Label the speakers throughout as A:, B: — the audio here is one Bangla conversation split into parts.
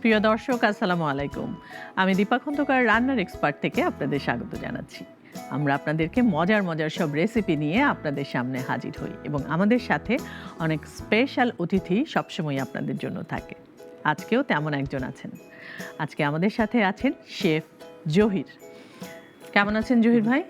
A: প্রিয় দর্শক, আসসালামু আলাইকুম। আমি দীপা খন্দকার রান্নার এক্সপার্ট থেকে আপনাদের স্বাগত জানাচ্ছি। আমরা আপনাদেরকে মজার মজার সব রেসিপি নিয়ে আপনাদের সামনে হাজির হই এবং আমাদের সাথে অনেক স্পেশাল অতিথি সবসময় আপনাদের জন্য থাকে। আজকেও তেমন একজন আছেন। আজকে আমাদের সাথে আছেন শেফ জহির। কেমন আছেন জহির ভাই?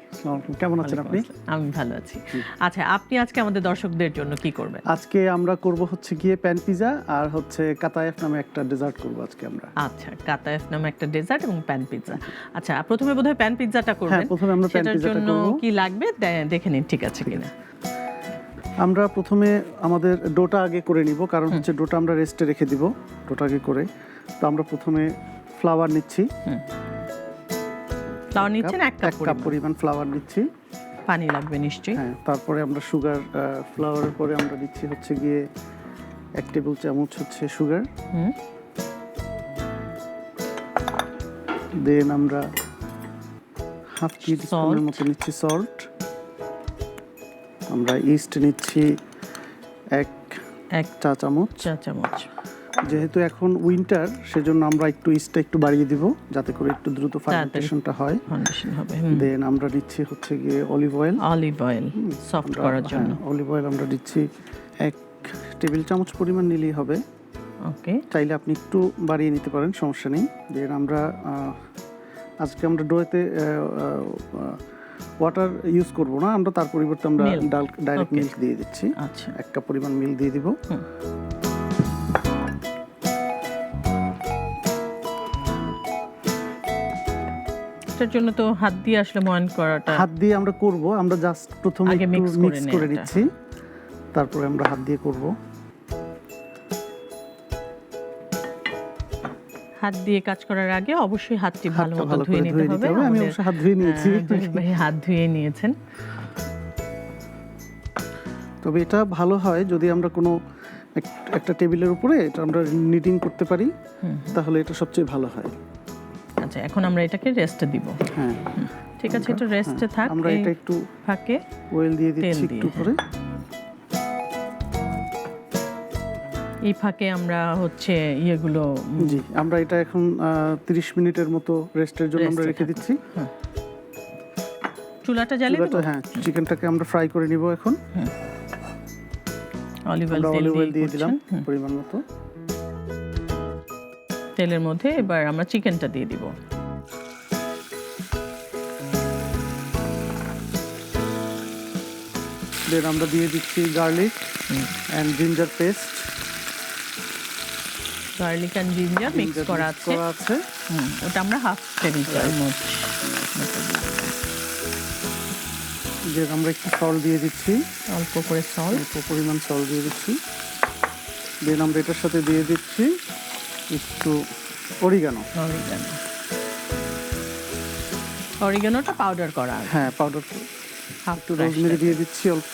B: কেমন আছেন আপনি?
A: আমি ভালো আছি। আচ্ছা, আপনি আজকে আমাদের দর্শকদের জন্য কি করবেন?
B: আজকে আমরা করব হচ্ছে গিয়ে প্যান পিজা আর হচ্ছে কাতায়েফ নামে একটা ডেজার্ট করব আজকে আমরা।
A: আচ্ছা, কাতায়েফ নামে একটা ডেজার্ট এবং প্যান পিৎজা। আচ্ছা, প্রথমে বোধহয় প্যান পিৎজাটা করবেন।
B: হ্যাঁ, প্রথমে আমরা প্যান পিৎজাটা করব।
A: জন্য কি লাগবে দেখে নিন ঠিক আছে কিনা।
B: আমরা প্রথমে আমাদের ডোটা আগে করে নিব, কারণ হচ্ছে ডোটা আমরা রেস্টে রেখে দিব ডোটা আগে করে। তো আমরা প্রথমে ফ্লাওয়ার নিচ্ছি।
A: ফ্লাওয়ার নিচ্ছেন এক কাপ
B: পরিমাণ ফ্লাওয়ার নিচ্ছি।
A: পানি লাগবে নিশ্চয়ই।
B: হ্যাঁ, তারপরে আমরা সুগার, ফ্লাওয়ারের পরে আমরা দিচ্ছি হচ্ছে গিয়ে 1 টেবিল চামচ হচ্ছে সুগার। দেন আমরা হাফ টিস্পুনের মতো নিচ্ছি সল্ট। আমরা ইস্ট নিচ্ছি এক চা চামচ। যেহেতু এখন উইন্টার, সেজন্য আমরা একটু ইস্টটা একটু বাড়িয়ে দিব যাতে করে একটু দ্রুত ফার্মেন্টেশনটা হয়। দেন আমরা দিচ্ছি হচ্ছে গিয়ে অলিভ অয়েল
A: সফট করার জন্য।
B: অলিভ অয়েল আমরা দিচ্ছি 1 টেবিল চামচ পরিমাণ নিলেই হবে।
A: ওকে,
B: চাইলে আপনি একটু বাড়িয়ে নিতে পারেন, সমস্যা নেই। দেন আমরা আজকে আমরা ডোতে ওয়াটার ইউজ করব না, আমরা তার পরিবর্তে আমরা ডাইরেক্ট মিল্ক দিয়ে দিচ্ছি।
A: আচ্ছা,
B: 1 কাপ পরিমাণ মিল্ক দিয়ে দিব।
A: এটার জন্য তো হাত দিয়ে আসলে ময়ান করাটা,
B: হাত দিয়ে আমরা করব, আমরা জাস্ট প্রথমে একটু মিক্স করে নিচ্ছি, তারপরে আমরা হাত দিয়ে করব।
A: হাত দিয়ে কাজ করার আগে অবশ্যই হাতটি ভালোমতো ধুয়ে নিতে হবে।
B: আমি অবশ্য হাত ধুয়ে নিয়েছি।
A: ভাই হাত ধুয়ে নিয়েছেন।
B: তবে এটা ভালো হয় যদি আমরা কোনো একটা টেবিলের উপরে এটা আমরা নিটিং করতে পারি, তাহলে এটা সবচেয়ে ভালো হয়।
A: আচ্ছা, এখন আমরা এটাকে রেস্টে দিব।
B: হ্যাঁ,
A: ঠিক আছে, এটা রেস্টে থাক।
B: আমরা এটা একটু
A: ফাঁকে
B: অয়েল দিয়ে দিচ্ছি একটু করে।
A: এই ফাঁকে আমরা হচ্ছে ইয়েগুলো,
B: জি, আমরা এটা এখন 30 মিনিটের মতো রেস্টের জন্য আমরা রেখে দিচ্ছি।
A: চুলাটা জ্বালিয়ে দেব।
B: হ্যাঁ, চিকেনটাকে আমরা ফ্রাই করে নিব এখন।
A: অলিভ
B: অয়েল দিয়ে দিলাম পরিমাণ মতো।
A: তেলের মধ্যে এবার আমরা চিকেনটা দিয়ে দিব।
B: দেন আমরা দিয়ে দিচ্ছি garlic and ginger paste.
A: Garlic and ginger mix করা আছে। ওটা আমরা হাফ টেবিল চামচ।
B: দেন আমরা একটু সল্ট দিয়ে দিচ্ছি,
A: অল্প
B: পরিমাণ সল্ট দিয়ে দিচ্ছি। দেন আমরা এটার সাথে দিয়ে দিচ্ছি একটু
A: অরিগানোটা পাউডার করা।
B: হ্যাঁ, পাউডার। একটু রোজমেরি দিয়ে দিচ্ছি অল্প,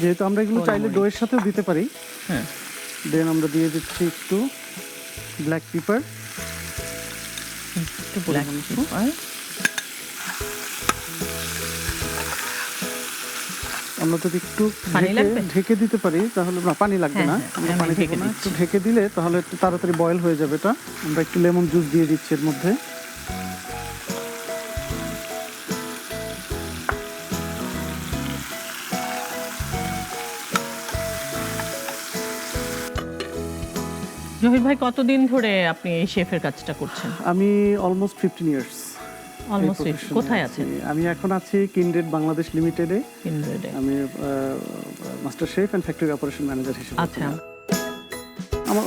B: যেহেতু আমরা এগুলো চাইলে দইয়ের সাথেও দিতে পারি।
A: হ্যাঁ,
B: দেন আমরা দিয়ে দিচ্ছি একটু ব্ল্যাক পেপার। আমরা যদি একটু ঢেকে দিতে পারি তাহলে পানি লাগবে না। পানি দেবো না, একটু ঢেকে দিলে তাহলে একটু তাড়াতাড়ি বয়েল হয়ে যাবে এটা। আমরা একটু লেমন জুস দিয়ে দিচ্ছি এর মধ্যে।
A: জহির ভাই, কতদিন ধরে আপনি এই শেফের কাজটা করছেন?
B: আমি অলমোস্ট 15 ইয়ার্স।
A: কোথায় আছেন?
B: আমি এখন আছি কিন্ড্রেড বাংলাদেশ লিমিটেডে। আমি master chef and factory operation manager হিসেবে।
A: আচ্ছা,
B: আমার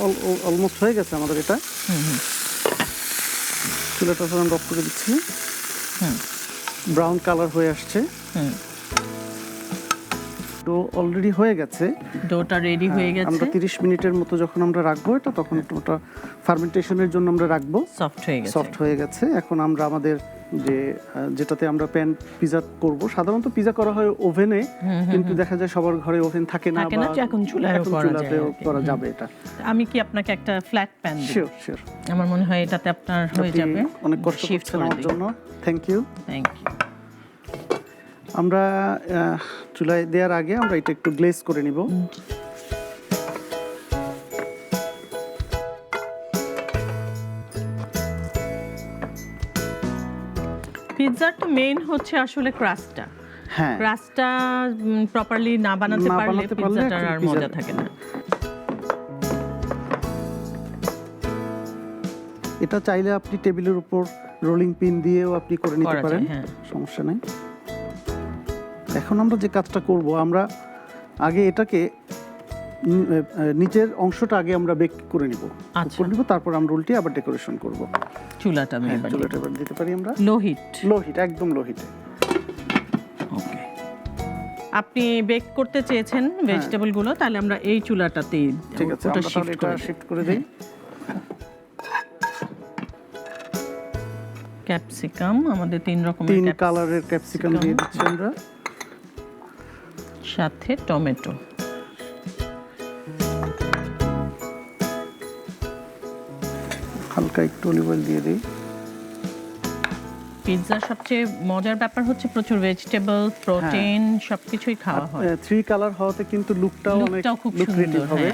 B: অলমোস্ট হয়ে গেছে আমাদের এটা। চুলাটা আমরা অফ করে দিচ্ছি। ব্রাউন কালার হয়ে আসছে। ডো অলরেডি হয়ে গেছে,
A: ডোটা রেডি হয়ে গেছে।
B: আমরা 30 মিনিটের মতো যখন আমরা রাখবো এটা, তখন ওটা ফার্মেন্টেশনের জন্য আমরা রাখবো। সফট হয়ে গেছে। এখন আমরা আমাদের যেটাতে আমরা প্যান পিজা করব, সাধারণত পিজা করা হয় ওভেনে, কিন্তু দেখা যায় সবার ঘরে ওভেন থাকে না, বা
A: এখন চুলাতেও
B: করা যাবে এটা।
A: আমি কি আপনাকে একটা ফ্ল্যাট প্যান দিব?
B: শিওর।
A: আমার মনে হয় এটাতে আপনার হয়ে যাবে।
B: অনেক কষ্ট করছেন আমার জন্য, থ্যাংক ইউ। আমরা চুলায় দেওয়ার আগে আমরা এটা একটু গ্লেজ করে নিব।
A: পিৎজার তো মেইন হচ্ছে আসলে ক্রাস্টটা।
B: হ্যাঁ,
A: ক্রাস্টটা প্রপারলি না বানাতে পারলে পিৎজাটার আর মজা থাকে না।
B: এটা চাইলে আপনি টেবিলের উপর রোলিং পিন দিয়েও আপনি করে নিতে পারেন, সমস্যা নেই। এখন আমরা যে কাজটা করব, আমরা আগে এটাকে নিচের অংশটা আগে আমরা বেক করে নিব, তারপর আমরা উল্টে আবার ডেকোরেশন করব।
A: চুলাটা
B: এবার দিতে পারি আমরা লো হিট, একদম লো হিটে।
A: ওকে, আপনি বেক করতে চেয়েছেন ভেজিটেবল গুলো, তাহলে আমরা এই চুলাটাতেই
B: ঠিক আছে, আমরা তাহলে এটা শিফট করে দেই।
A: ক্যাপসিকাম আমাদের 3 রকমের,
B: 3 কালারের ক্যাপসিকাম দিয়ে দিচ্ছি আমরা,
A: সাথে টমেটো।
B: হালকা একটু অলিভ অয়েল দিয়ে দিই।
A: পিৎজার সবচেয়ে মজার ব্যাপার হচ্ছে প্রচুর ভেজিটেবল, প্রোটিন সবকিছুই খাওয়া হয়।
B: 3 কালার হওয়াতে কিন্তু লুকটাও অনেক লুক্রেটিভ হবে।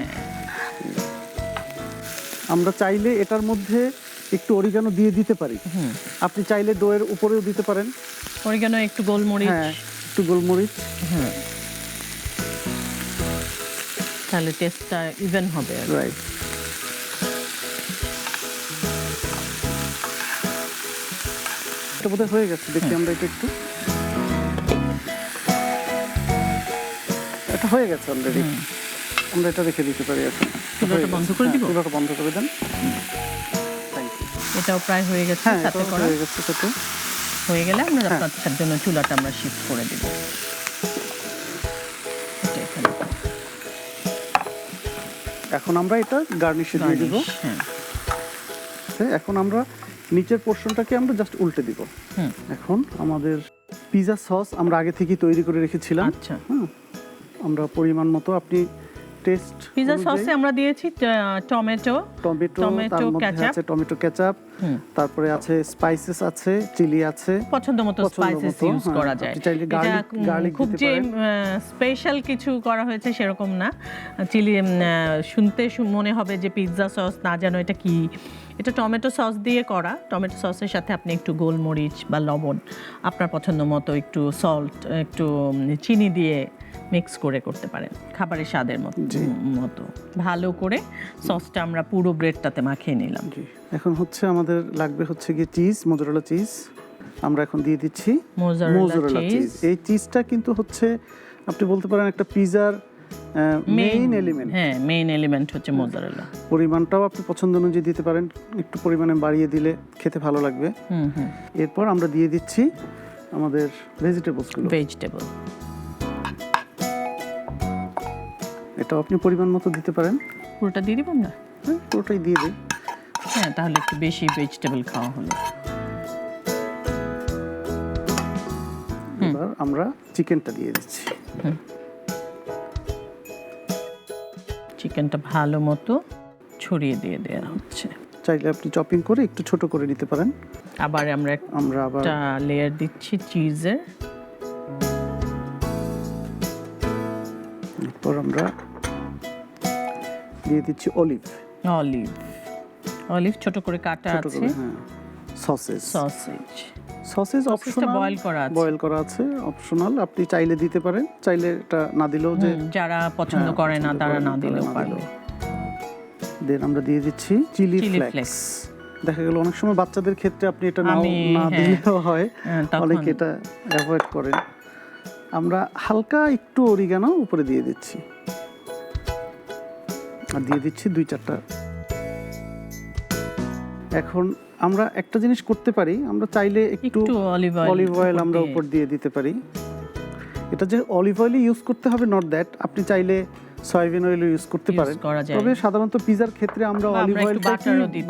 B: আমরা চাইলে এটার মধ্যে একটু অরিগানো দিয়ে দিতে পারি, আপনি চাইলে ডোয়ের উপরেও দিতে পারেন
A: অরিগানো, একটু গোলমরিচ,
B: একটু গোলমরিচ,
A: তাহলে টেস্টটা ইভেন হবে।
B: রাইট। এটা বোধহয় হয়ে গেছে, দেখি আমরা এটা একটু, এটা হয়ে গেছে অলরেডি, আমরা এটা রেখে দিতে পারি। এখন
A: চুলাটা বন্ধ করে দিব,
B: চুলাটা বন্ধ করে দেন।
A: এটাও প্রায় হয়ে গেছে, সাথে করা
B: হয়ে গেছে, সাথে
A: হয়ে গেলে আমরা আপনার জন্য চুলাটা আমরা শিফট করে দেব।
B: এখন আমরা এটা গার্নিশে দিয়ে দিব। এখন আমরা নিচের পোরশনটাকে আমরা জাস্ট উল্টে দিব। এখন আমাদের পিৎজা সস আমরা আগে থেকে তৈরি করে রেখেছিলাম।
A: আচ্ছা,
B: আমরা পরিমাণ মতো, আপনি টেস্ট,
A: পিৎজা সসে আমরা দিয়েছি টমেটো,
B: তার মধ্যে আছে টমেটো কেচাপ, তারপরে আছে স্পাইসেস আছে, চিলি আছে,
A: পছন্দ মতো স্পাইসেস ইউজ করা যায়।
B: গার্লিক
A: খুব যে স্পেশাল কিছু করা হয়েছে সেরকম না। চিলি শুনতে মনে হবে যে পিৎজা সস, না জানো এটা কি। এটা টমেটো সস দিয়ে করা। টমেটো সসের সাথে আপনি একটু গোলমরিচ বা লবণ, আপনার পছন্দ মতো একটু সল্ট, একটু চিনি দিয়ে মিক্স করে করতে পারেন, খাবারের স্বাদের মতো। ভালো করে সসটা আমরা পুরো ব্রেডটাতে মাখিয়ে নিলাম।
B: এখন হচ্ছে আমাদের লাগবে হচ্ছে গিয়ে চিজ, মোজারেলা চিজ। আমরা এখন দিয়ে দিচ্ছি মোজারেলা চিজ। এই চিজটা কিন্তু হচ্ছে আপনি বলতে পারেন একটা পিৎজার মেইন এলিমেন্ট।
A: মেইন এলিমেন্ট হচ্ছে মোজারেলা।
B: পরিমাণটাও আপনি পছন্দ অনুযায়ী দিতে পারেন, একটু পরিমাণে বাড়িয়ে দিলে খেতে ভালো লাগবে। এরপর আমরা দিয়ে দিচ্ছি আমাদের ভেজিটেবল। এটাও আপনি পরিমাণ মতো দিতে পারেন।
A: পুরোটা দিয়ে দিব না?
B: পুরোটাই দিয়ে দিই।
A: তাহলে একটু বেশি ভেজিটেবল খাওয়া হলো।
B: এবার আমরা চিকেনটা দিয়ে দিচ্ছি।
A: চিকেনটা ভালো মতো ছড়িয়ে দিয়ে দেওয়া হচ্ছে।
B: চাইলে আপনি চপিং করে একটু ছোট করে নিতে পারেন।
A: আবার আমরা একটা লেয়ার দিচ্ছি চিজের।
B: এরপর আমরা দিয়ে দিচ্ছি
A: অলিভ ছোট করে কাটা আছে।
B: সসেজ অপশনাল, বয়েল করা আছে, অপশনাল। আপনি চাইলে দিতে পারেন, চাইলে এটা না দিলেও, যে
A: যারা পছন্দ করে না তারা না দিলেও পারবে।
B: দেন আমরা দিয়ে দিচ্ছি চিলি ফ্লেক্স। দেখা গেল অনেক সময় বাচ্চাদের ক্ষেত্রে আপনি এটা না দিলেও হয়, অনেকে এটা অ্যাভয়েড করেন। আমরা হালকা একটু অরিগানো উপরে দিয়ে দিচ্ছি, আর দিয়ে দিচ্ছি 2-4টা। এখন আমরা একটা জিনিস করতে পারি, আমরা চাইলে একটু অলিভ অয়েল আমরা উপর দিয়ে দিতে পারি। এটা যে অলিভ অয়েল ইউজ করতে হবে নট দ্যাট, আপনি চাইলে সয়াবিন অয়েল ইউজ করতে পারেন। তবে সাধারণত পিৎজার ক্ষেত্রে আমরা অলিভ অয়েল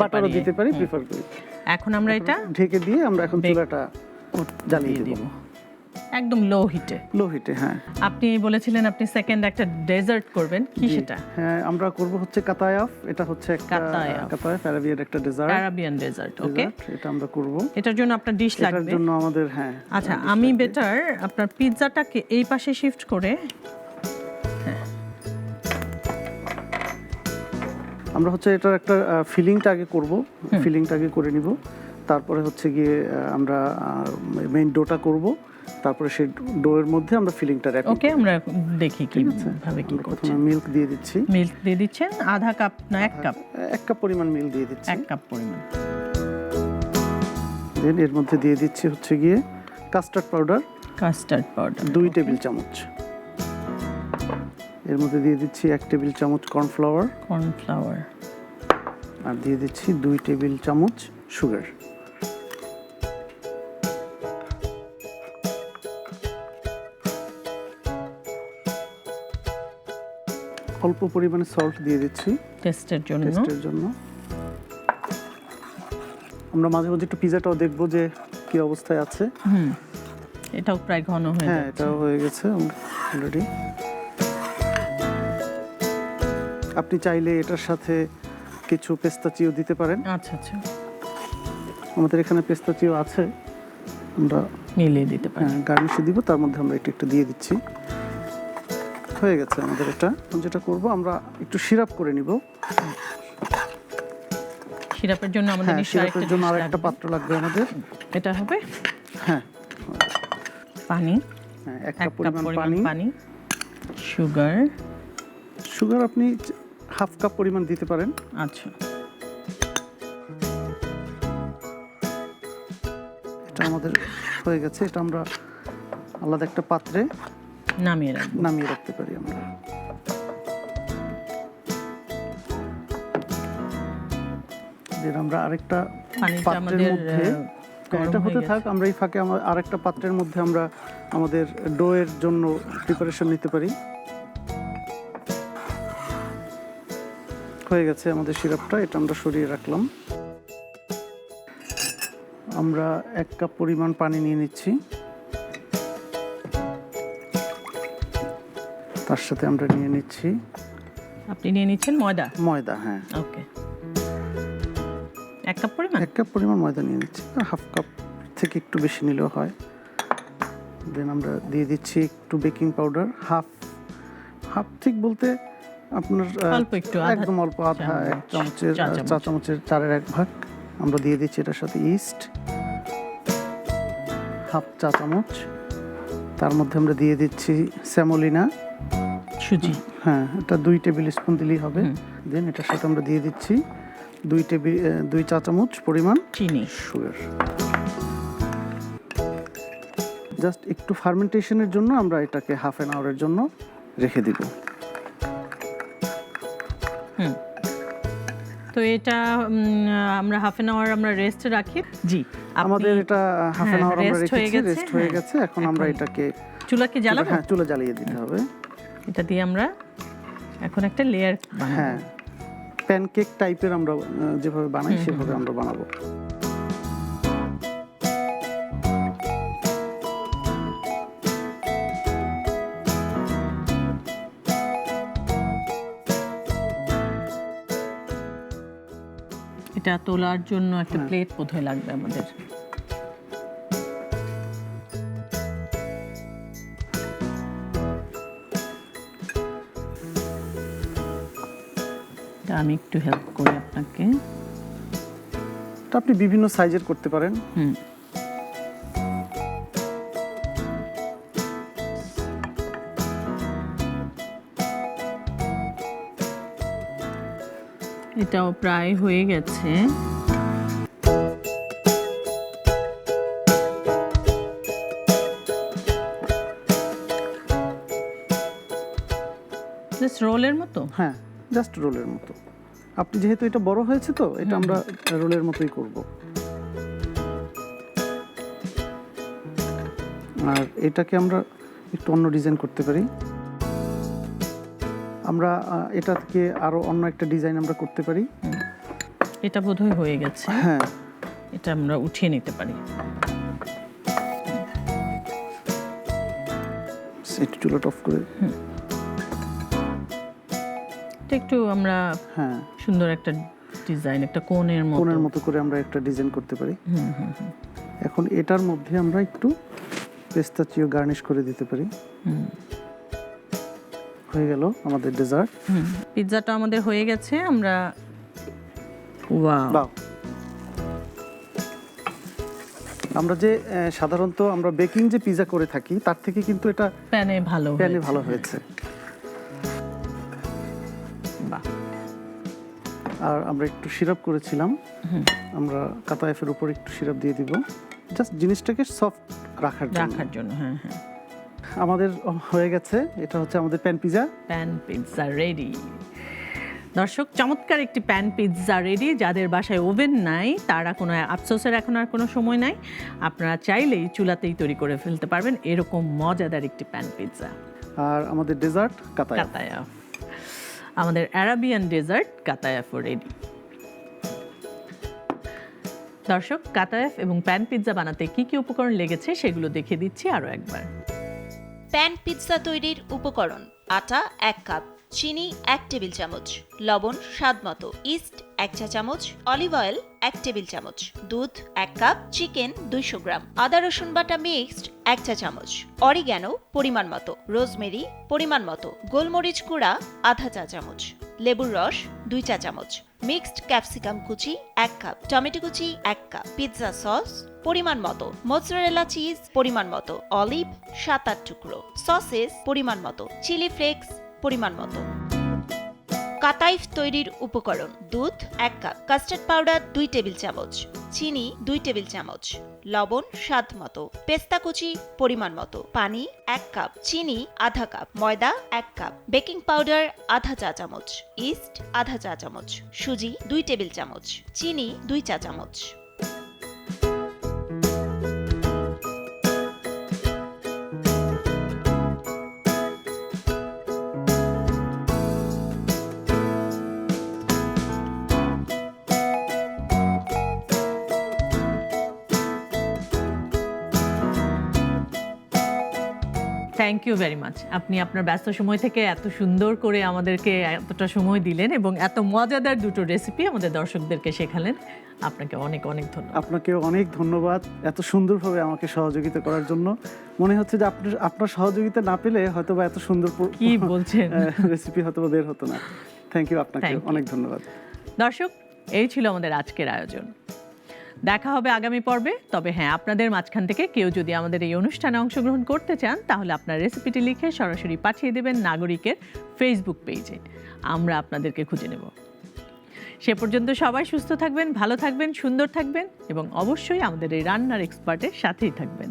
B: বাটারও দিতে পারি, প্রিফার করি।
A: এখন আমরা এটা
B: ঢেকে দিয়ে আমরা এখন চুলাটা জ্বালিয়ে দেব
A: একদম লো হিটে। আপনি বলেছিলেন আপনি সেকেন্ড একটা ডেজার্ট করবেন, কি সেটা?
B: আমরা করব হচ্ছে কাতায়াফ। এটা হচ্ছে একটা কাতায়াফ আরবিয়ান একটা ডেজার্ট। ওকে, এটা আমরা করব।
A: এটার জন্য আপনার ডিশ লাগবে।
B: এটার জন্য আমাদের
A: আচ্ছা, আমি বেটার আপনার পিৎজাটাকে এই পাশে শিফট করে
B: আমরা হচ্ছে এটার একটা ফিলিংটা আগে করব, ফিলিংটা আগে করে নিব। তারপরে হচ্ছে গিয়ে আমরা মেইন ডোটা করব, তারপরে সেই ডোয়ের মধ্যে আমরা ফিলিংটা র্যাপ।
A: ওকে, আমরা দেখি কিভাবে কি করছি।
B: প্রথমে মিল্ক দিয়ে দিচ্ছি।
A: মিল্ক দিয়ে দিচ্ছেন আধা কাপ না 1 কাপ?
B: 1 কাপ পরিমাণ মিল্ক দিয়ে দিচ্ছি।
A: 1 কাপ পরিমাণ।
B: দেন এর মধ্যে দিয়ে দিচ্ছি হচ্ছে গিয়ে কাস্টার্ড পাউডার। 2 টেবিল চামচ। এর মধ্যে দিয়ে দিচ্ছি 1 টেবিল চামচ কর্নফ্লাওয়ার। আর দিয়ে দিচ্ছি 2 টেবিল চামচ সুগার। অল্প পরিমাণে সল্ট দিয়ে দিচ্ছি
A: টেস্টের জন্য।
B: আমরা মাঝে মাঝে একটু পিজাটাও দেখবো যে কি অবস্থায় আছে।
A: এটাও প্রায় ঘন হয়ে
B: যাচ্ছে। এটাও হয়ে গেছে অলরেডি। আপনি চাইলে এটার সাথে কিছু পেস্তাচিও দিতে পারেন।
A: আচ্ছা।
B: আমাদের এখানে পেস্তাচিও আছে, আমরা
A: মিলিয়ে দিতে পারি।
B: গার্নিশে দিব, তার মধ্যে আমরা একটু দিয়ে দিচ্ছি। হয়ে গেছে আমাদের এটা। যেটা করব আমরা একটু সিরাপ করে নিব।
A: সিরাপের জন্য আমাদের
B: সিরাপের জন্য আরেকটা পাত্র লাগবে আমাদের।
A: এটা হবে পানি।
B: 1 কাপ পরিমাণ
A: পানি।
B: সুগার আপনি 1/2 কাপ পরিমাণ দিতে পারেন।
A: আচ্ছা।
B: এটা আমাদের হয়ে গেছে। এটা আমরা আলাদা একটা পাত্রে নামিয়ে রাখতে পারি আমরা। আমরা আরেকটা পাত্রের মধ্যে এটা হতে থাক, আমরা এই ফাঁকে আরেকটা পাত্রের মধ্যে আমরা আমাদের ডোয়ের জন্য প্রিপারেশন নিতে পারি। হয়ে গেছে আমাদের সিরাপটা, এটা আমরা সরিয়ে রাখলাম। আমরা 1 কাপ পরিমাণ পানি নিয়ে নিচ্ছি। তার সাথে আমরা নিয়ে নিচ্ছি,
A: আপনি নিয়ে নিচ্ছেন ময়দা।
B: হ্যাঁ,
A: ওকে। 1 কাপ পরিমাণ?
B: 1 কাপ পরিমাণ ময়দা নিয়ে নিচ্ছি। 1/2 কাপ থেকে একটু বেশি নিলেও হয়। দেন আমরা দিয়ে দিচ্ছি একটু বেকিং পাউডার। হাফ ঠিক বলতে আপনার একদম অল্প, আধা 1 চামচের চা চামচের 4-এর 1 ভাগ আমরা দিয়ে দিচ্ছি। এটার সাথে ইস্ট 1/2 চা চামচ। তার মধ্যে আমরা দিয়ে দিচ্ছি সেমোলিনা
A: সুজি।
B: এটা 2 টেবিল স্পুন দিলেই হবে। দেন এটার সাথে আমরা দিয়ে দিচ্ছি 2 চা চামচ পরিমাণ
A: চিনি,
B: সুগার। জাস্ট একটু ফার্মেন্টেশনের জন্য আমরা এটাকে 1/2 আওয়ারের জন্য রেখে দিব।
A: তো এটা আমরা 1/2 আওয়ার আমরা রেস্টে রাখি। জি,
B: আমাদের এটা 1/2 আওয়ার আমরা রেখেছি, রেস্ট হয়ে গেছে। এখন আমরা এটাকে
A: চুলা কি জ্বালাবো?
B: চুলা জ্বালিয়ে দিতে হবে।
A: এটা দিয়ে আমরা এখন একটা লেয়ার বানাবো।
B: প্যানকেক টাইপের আমরা যেভাবে বানাই সেভাবে আমরা বানাবো।
A: এটা তোলার জন্য একটা প্লেট বোধহয় লাগবে আমাদের। আমি একটু হেল্প করি আপনাকে।
B: আপনি বিভিন্ন সাইজের করতে পারেন।
A: এটাও প্রায় হয়ে গেছে। জাস্ট রোলের মতো?
B: জাস্ট রোলের মতো। আপনি যেহেতু এটা বড় হয়েছে তো এটা আমরা রোলের মতোই করব। আর এটাকে আমরা একটু অন্য ডিজাইন করতে পারি। আমরা এটা থেকে আরো অন্য একটা ডিজাইন আমরা করতে পারি।
A: এটা বোধহয় হয়ে গেছে। এটা আমরা উঠিয়ে নিতে পারি।
B: একটু চুলাটা অফ করে
A: একটু আমরা সুন্দর একটা ডিজাইন, একটা কোণের
B: মতো করে আমরা একটা ডিজাইন করতে পারি। এখন এটার মধ্যে আমরা একটু পেস্তাচিও গার্নিশ করে দিতে পারি। হয়ে গেল আমাদের ডেজার্ট।
A: পিৎজাটা আমাদের হয়ে গেছে। আমরা ওয়াও,
B: আমরা যে সাধারণত আমরা বেকিং যে পিৎজা করে থাকি তার থেকে কিন্তু এটা
A: প্যানে ভালো
B: হয়েছে।
A: বাহ।
B: আর আমরা একটু সিরাপ করেছিলাম, আমরা কাতায়েফের উপর একটু সিরাপ দিয়ে দিব জাস্ট জিনিসটাকে সফট রাখার জন্য। হ্যাঁ, আমাদের হয়ে গেছে। এটা হচ্ছে আমাদের প্যান পিৎজা
A: রেডি। দর্শক, চমৎকার একটি প্যান পিৎজা রেডি। যাদের বাসায় ওভেন নাই তারা কোনো আফসোসের এখন আর কোনো সময় নাই, আপনারা চাইলেই চুলাতেই তৈরি করে ফেলতে পারবেন এরকম মজাদার একটি প্যান পিৎজা।
B: আর আমাদের ডেজার্ট কাতায়েফ,
A: আমাদের আরাবিয়ান ডেজার্ট কাতায়েফও রেডি। দর্শক, কাতায়েফ এবং প্যান পিৎজা বানাতে কি কি উপকরণ লেগেছে সেগুলো দেখিয়ে দিচ্ছি আরও একবার।
C: প্যান পিৎজা তৈরির উপকরণ: আটা 1 কাপ, চিনি 1 টেবিল চামচ, লবণ স্বাদমতো, ইস্ট 1 চা চামচ, অলিভ অয়েল 1 টেবিল চামচ, দুধ 1 কাপ, চিকেন 200 গ্রাম, আদা রসুন বাটা মিক্সড 1 চা চামচ, অরিগ্যানো পরিমাণ মতো, রোজমেরি পরিমাণ মতো, গোলমরিচ গুঁড়া আধা চা চামচ, লেবুর রস 2 চা চামচ, মিক্সড ক্যাপসিকাম কুচি 1 কাপ, টমেটো কুচি 1 কাপ, পিৎজা সস পরিমাণ মতো, মোৎজারেলা চিজ পরিমাণ মতো, অলিভ 7-8 টুকরো, সসেস পরিমাণ মতো, চিলি ফ্লেক্স পরিমাণ মতো। কাতাইফ তৈরির উপকরণ: দুধ 1 কাপ, কাস্টার্ড পাউডার 2 টেবিল চামচ, চিনি 2 টেবিল চামচ, লবণ স্বাদ মতো, পেস্তা কুচি পরিমাণ মতো, পানি 1 কাপ, চিনি আধা কাপ, ময়দা 1 কাপ, বেকিং পাউডার আধা চা চামচ, ইস্ট আধা চা চামচ, সুজি 2 টেবিল চামচ, চিনি 2 চা চামচ।
A: Thank you very much. আপনি আপনার ব্যস্ত সময় থেকে এত সুন্দর করে আমাদেরকে এতটা সময় দিলেন এবং এত মজাদার দুটো রেসিপি আমাদের দর্শকদেরকে শেখালেন। আপনাকে অনেক অনেক ধন্যবাদ।
B: আপনাকেও অনেক ধন্যবাদ এত সুন্দরভাবে আমাকে সহযোগিতা করার জন্য। মনে হচ্ছে যে আপনার সহযোগিতা না পেলে হয়তো বা এত সুন্দর
A: কি বলছেন
B: রেসিপি হয়তো বের হতো না। থ্যাংক ইউ, আপনাকে অনেক ধন্যবাদ।
A: দর্শক, এই ছিল আমাদের আজকের আয়োজন। দেখা হবে আগামী পর্বে। তবে হ্যাঁ, আপনাদের মাঝখান থেকে কেউ যদি আমাদের এই অনুষ্ঠানে অংশগ্রহণ করতে চান তাহলে আপনার রেসিপিটি লিখে সরাসরি পাঠিয়ে দেবেন নাগরিকের ফেসবুক পেজে। আমরা আপনাদেরকে খুঁজে নেব। সে পর্যন্ত সবাই সুস্থ থাকবেন, ভালো থাকবেন, সুন্দর থাকবেন এবং অবশ্যই আমাদের এই রান্নার এক্সপার্টের সাথেই থাকবেন।